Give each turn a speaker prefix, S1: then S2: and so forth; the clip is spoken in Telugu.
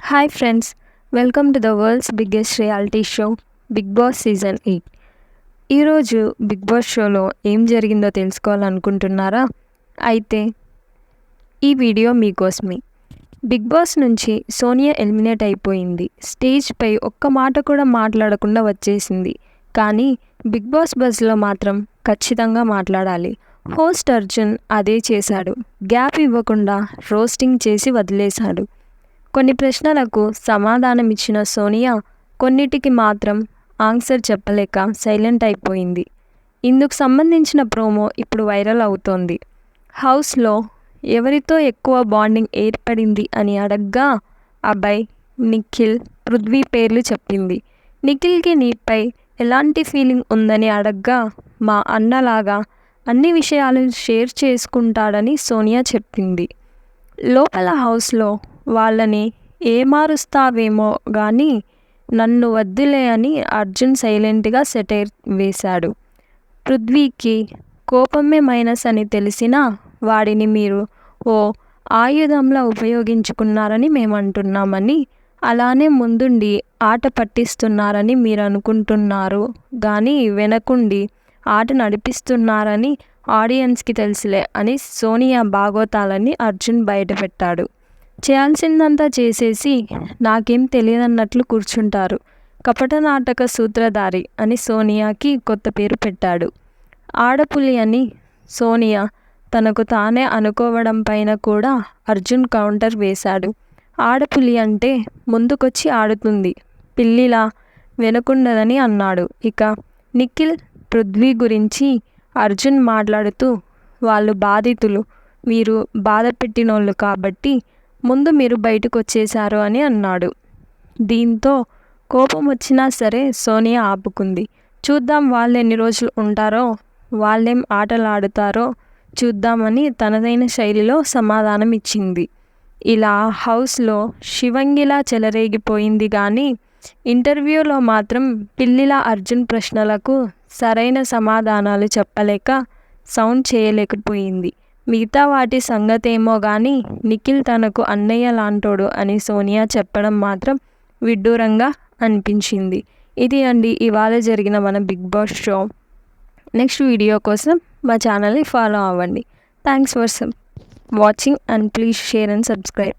S1: Hi friends, welcome to the world's biggest reality show Bigg Boss season 8. ఈరోజు బిగ్ బాస్ షోలో ఏం జరిగిందో తెలుసుకోవాలనుకుంటున్నారా? అయితే ఈ వీడియో మీకోసమే. బిగ్ బాస్ నుంచి సోనియా ఎలిమినేట్ అయిపోయింది. స్టేజ్పై ఒక్క మాట కూడా మాట్లాడకుండా వచ్చేసింది. కానీ బిగ్ బాస్ బజ్లో మాత్రం ఖచ్చితంగా మాట్లాడాలి. హోస్ట్ అర్జున్ అదే చేశాడు. గ్యాప్ ఇవ్వకుండా రోస్టింగ్ చేసి వదిలేశాడు. కొన్ని ప్రశ్నలకు సమాధానం ఇచ్చిన సోనియా కొన్నిటికి మాత్రం ఆన్సర్ చెప్పలేక సైలెంట్ అయిపోయింది. ఇందుకు సంబంధించిన ప్రోమో ఇప్పుడు వైరల్ అవుతోంది. హౌస్లో ఎవరితో ఎక్కువ బాండింగ్ ఏర్పడింది అని అడగ్గా అభయ్, నిఖిల్, పృథ్వీ పేర్లు చెప్పింది. నిఖిల్కి నీపై ఎలాంటి ఫీలింగ్ ఉందని అడగ్గా మా అన్నలాగా అన్ని విషయాలు షేర్ చేసుకుంటాడని సోనియా చెప్పింది. లోపల హౌస్లో వాళ్ళని ఏమారుస్తావేమో కానీ నన్ను వద్దులే అని అర్జున్ సైలెంట్గా సెటైర్ వేశాడు. పృథ్వీకి కోపమే మైనస్ అని తెలిసినా వాడిని మీరు ఓ ఆయుధంలా ఉపయోగించుకున్నారని మేము అంటున్నామని, అలానే ముందుండి ఆట పట్టిస్తున్నారని మీరు అనుకుంటున్నారు కానీ వెనకుండి ఆట నడిపిస్తున్నారని ఆడియన్స్కి తెలుసులే అని సోనియా బాగోతాలని అర్జున్ బయటపెట్టాడు. చేయాల్సిందంతా చేసేసి నాకేం తెలియదన్నట్లు కూర్చుంటారు, కపట నాటక సూత్రధారి అని సోనియాకి కొత్త పేరు పెట్టాడు. ఆడపులి అని సోనియా తనకు తానే అనుకోవడం పైన కూడా అర్జున్ కౌంటర్ వేశాడు. ఆడపులి అంటే ముందుకొచ్చి ఆడుతుంది, పిల్లిలా వెనుకుండదని అన్నాడు. ఇక నిఖిల్, పృథ్వీ గురించి అర్జున్ మాట్లాడుతూ వాళ్ళు బాధితులు, మీరు బాధ పెట్టినోళ్ళు కాబట్టి ముందు మీరు బయటకు వచ్చేశారు అని అన్నాడు. దీంతో కోపం వచ్చినా సరే సోనియా ఆపుకుంది. చూద్దాం వాళ్ళు ఎన్ని రోజులు ఉంటారో, వాళ్ళేం ఆటలాడుతారో చూద్దామని తనదైన శైలిలో సమాధానం ఇచ్చింది. ఇలా హౌస్లో శివంగిలా చెలరేగిపోయింది కానీ ఇంటర్వ్యూలో మాత్రం పిల్లిలా అర్జున్ ప్రశ్నలకు సరైన సమాధానాలు చెప్పలేక సౌండ్ చేయలేకపోయింది. మిగతా వాటి సంగతేమో కానీ నిఖిల్ తనకు అన్నయ్య లాంటోడు అని సోనియా చెప్పడం మాత్రం విడ్డూరంగా అనిపించింది. ఇది అండి ఇవాళ జరిగిన మన Bigg Boss show. Next video కోసం మా ఛానల్ని ఫాలో అవ్వండి. Thanks for watching and please share and subscribe.